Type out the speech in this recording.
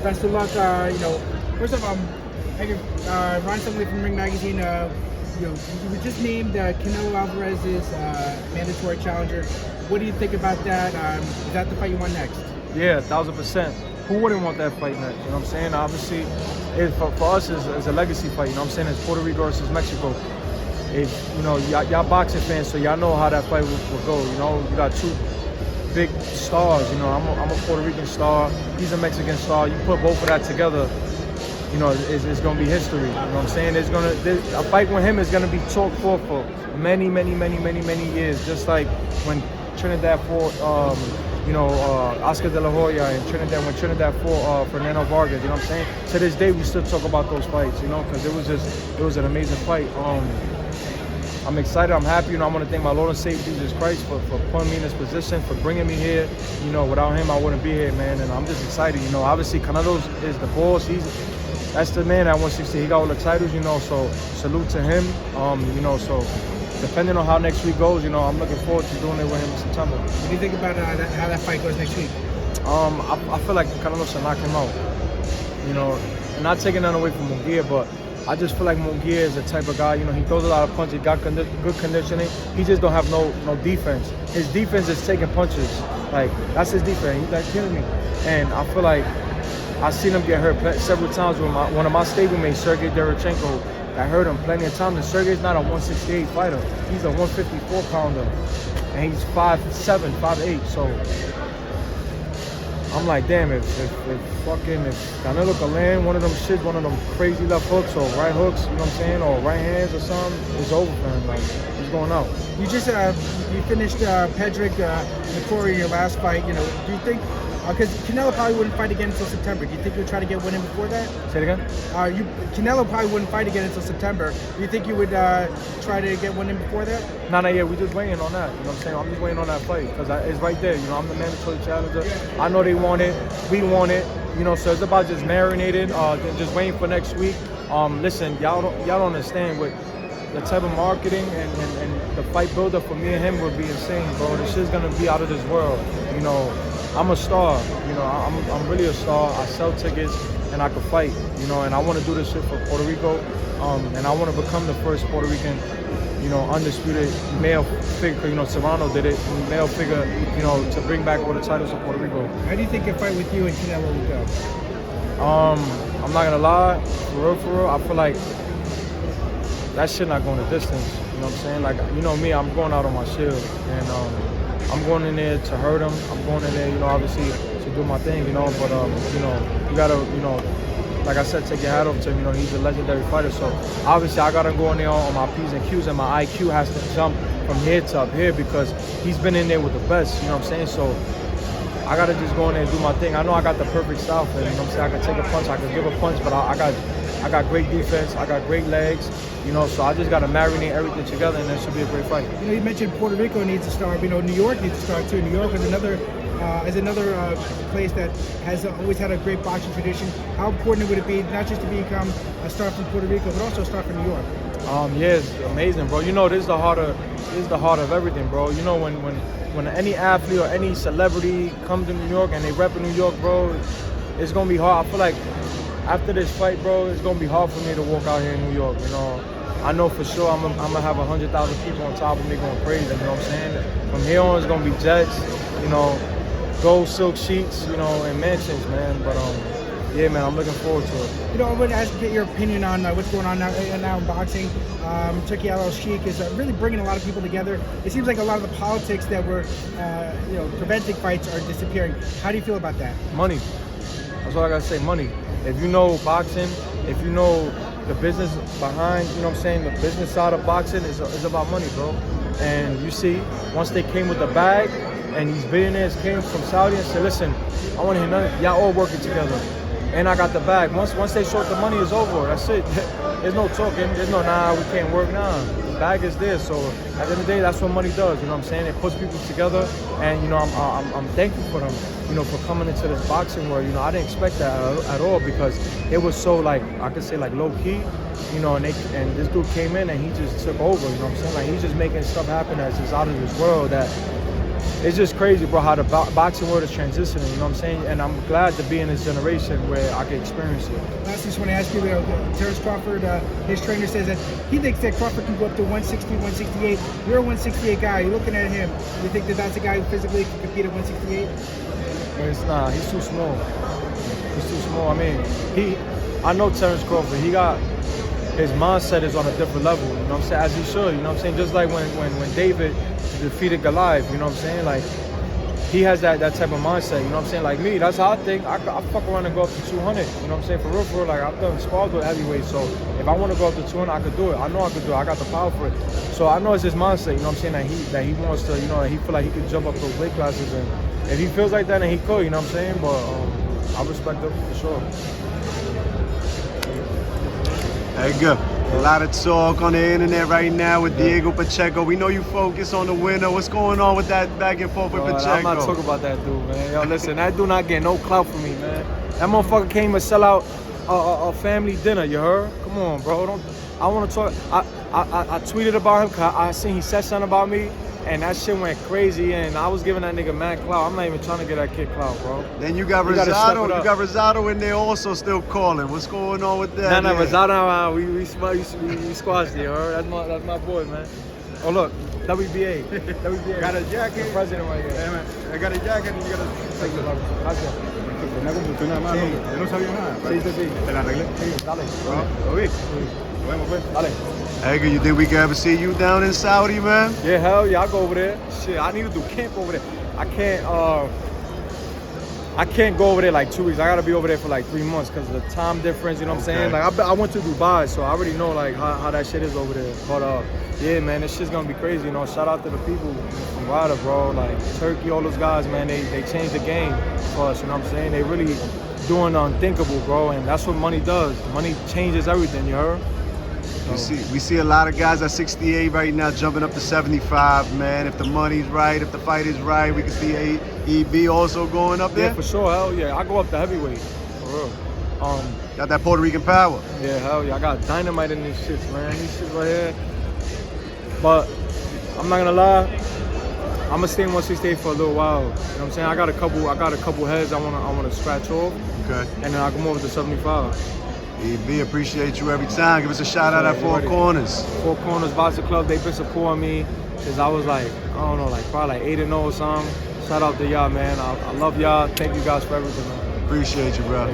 best of luck. First off, Ron Sumley from Ring Magazine. You were just named Canelo Alvarez's mandatory challenger. What do you think about that? Is that the fight you want next? Yeah, 1,000%. Who wouldn't want that fight next? You know what I'm saying? Obviously, for us, it's a legacy fight. You know what I'm saying? It's Puerto Rico versus Mexico. Y'all boxing fans, so y'all know how that fight will go. You know, you got two big stars. You know, I'm a Puerto Rican star. He's a Mexican star. You put both of that together, you know, it's going to be history. You know what I'm saying? A fight with him is going to be talked for many years. Just like when Trinidad fought, Oscar De La Hoya and when Trinidad fought Fernando Vargas. You know what I'm saying? To this day, we still talk about those fights. You know, because it was an amazing fight. I'm excited. I'm happy. You know, I want to thank my Lord and Savior Jesus Christ for putting me in this position, for bringing me here. You know, without him, I wouldn't be here, man. And I'm just excited. You know, obviously Canelo is the boss. That's the man at 160. He got all the titles. You know, so salute to him. So depending on how next week goes, you know, I'm looking forward to doing it with him in September. What do you think about how that fight goes next week? I feel like Canelo should knock him out. You know, not taking that away from Munguia, but I just feel like Munguia is the type of guy, you know, he throws a lot of punches, got good conditioning. He just don't have no defense. His defense is taking punches. Like, that's his defense. He's like killing me. And I feel like I've seen him get hurt several times with one of my stablemates, Sergey Derevchenko. I heard him plenty of times. And Sergey's not a 168 fighter. He's a 154 pounder. And he's 5'7", 5'8". So I'm like, damn, if Canelo can land one of them crazy left hooks or right hooks, you know what I'm saying, or right hands or something, it's over for him. Like, he's going out. You just you finished Pedrick McCrory in your last fight. You know, do you think because Canelo probably wouldn't fight again until September? Do you think you'll try to get winning before that? Say it again. Canelo probably wouldn't fight again until September. Do you think you would try to get winning before that? Not yet. We're just waiting on that. You know what I'm saying? I'm just waiting on that fight because it's right there. You know, I'm the mandatory challenger. I know they want it. We want it. You know, so it's about just marinating, just waiting for next week. Listen, y'all don't understand what the type of marketing and the fight builder for me and him would be insane, bro. This shit's gonna be out of this world. You know, I'm a star. You know, I'm really a star. I sell tickets and I can fight. You know, and I want to do this shit for Puerto Rico. And I want to become the first Puerto Rican, you know, undisputed male figure. You know, Serrano did it, male figure. You know, to bring back all the titles of Puerto Rico. How do you think a fight with you and Canelo would go? I'm not gonna lie, for real, I feel like that shit not going the distance. You know what I'm saying? Like, you know me, I'm going out on my shield, and I'm going in there to hurt him. I'm going in there, you know, obviously to do my thing, you know. But you know, you gotta, you know, like I said, take your hat off to him. You know, he's a legendary fighter. So obviously, I gotta go in there on my P's and Q's, and my IQ has to jump from here to up here because he's been in there with the best. You know what I'm saying? So I gotta just go in there and do my thing. I know I got the perfect style for him. You know what I'm saying? I can take a punch, I can give a punch, but I got great defense, I got great legs, you know, so I just got to marinate everything together and that should be a great fight. You know, you mentioned Puerto Rico needs to start, you know, New York needs to start too. New York is another place that has always had a great boxing tradition. How important would it be not just to become a star from Puerto Rico, but also a star from New York? Yeah, it's amazing, bro. You know, this is the heart of everything, bro. You know, when any athlete or any celebrity comes to New York and they rep in New York, bro, it's gonna be hard. I feel like after this fight, bro, it's gonna be hard for me to walk out here in New York. You know, I know for sure I'm gonna have 100,000 people on top of me going crazy. You know what I'm saying? From here on, it's gonna be jets, you know, gold silk sheets, you know, and mansions, man. But yeah, man, I'm looking forward to it. You know, I would get your opinion on what's going on now in boxing. Turki Alalshikh is really bringing a lot of people together. It seems like a lot of the politics that were, preventing fights are disappearing. How do you feel about that? Money. That's all I gotta say. Money. If you know boxing, if you know the business behind, you know what I'm saying, the business side of boxing is about money, bro. And you see, once they came with the bag, and these billionaires came from Saudi and said, listen, I want to hear nothing. Y'all all working together. And I got the bag. Once they short the money, is over. That's it. There's no talking. There's no, nah, we can't work. Nah, the bag is there. So at the end of the day, that's what money does. You know what I'm saying? It puts people together. And, you know, I'm thankful for them, you know, for coming into this boxing world. You know, I didn't expect that at all because it was so, like, I could say, like, low-key. You know, and this dude came in and he just took over. You know what I'm saying? Like, he's just making stuff happen that's just out of this world that it's just crazy, bro, how the boxing world is transitioning, you know what I'm saying? And I'm glad to be in this generation where I can experience it. Last, just want to ask you, Terence Crawford, his trainer says that he thinks that Crawford can go up to 160, 168. You're a 168 guy. You're looking at him. You think that that's a guy who physically can compete at 168? But it's not. He's too small. He's too small. I mean, I know Terence Crawford. His mindset is on a different level, you know what I'm saying? As he should, you know what I'm saying? Just like when David defeated Goliath, you know what I'm saying? Like, he has that type of mindset, you know what I'm saying? Like me, that's how I think. I fuck around and go up to 200, you know what I'm saying? For real, like I've done spars with heavyweight, so if I want to go up to 200, I could do it. I know I could do it. I got the power for it. So I know it's his mindset, you know what I'm saying? That he wants to, you know, he feel like he could jump up those weight classes, and if he feels like that, then he could, you know what I'm saying? But I respect him for sure. Edgar, a lot of talk on the internet right now with Diego Pacheco. We know you focus on the winner. What's going on with that back and forth with Pacheco? I'm not talking about that dude, man. Yo, listen, that dude not getting no clout from me, man. That motherfucker came to sell out a family dinner, you heard? Come on, bro. I want to talk. I tweeted about him because I seen he said something about me, and that shit went crazy, and I was giving that nigga mad clout. I'm not even trying to get that kid clout, bro. Then you got Rosado. You got Rosado in there also still calling. What's going on with that? Nah, Rosado, we squashed it, you heard? That's my boy, man. Oh, look, WBA. WBA. Got a jacket. The president right here. Hey, man, I got a jacket and you got a... Take it, gracias. Tenía como una mano. Yo no sabía nada. Sí. Te la arreglé. Sí, dale. ¿Lo vi? Nos vemos, pues. Dale. Edgar, you think we can ever see you down in Saudi, man? Yeah, hell yeah, I go over there. Shit, I need to do camp over there. I can't go over there like 2 weeks. I gotta be over there for like 3 months because of the time difference, you know what I'm saying? Like I went to Dubai, so I already know like how that shit is over there. But yeah, man, this shit's gonna be crazy, you know. Shout out to the people from Ryder, bro. Like Turkey, all those guys, man, they changed the game for us, you know what I'm saying? They really doing the unthinkable, bro, and that's what money does. Money changes everything, you heard? We see a lot of guys at 68 right now jumping up to 75, man. If the money's right, if the fight is right, we can see EB also going up there. Yeah, for sure, hell yeah. I go up to heavyweight, for real. Got that Puerto Rican power. Yeah, hell yeah. I got dynamite in these shits, man. These shits right here. But I'm not gonna lie, I'm gonna stay in 168 for a little while. You know what I'm saying? I got a couple heads I wanna scratch off. Okay. And then I come over to 75. EB, appreciate you every time. Give us a shout out at Four Corners. Four Corners Boxing Club, they've been supporting me since I was like, I don't know, like probably like 8-0 or something. Shout out to y'all, man. I love y'all. Thank you guys for everything, man. Appreciate you, bro.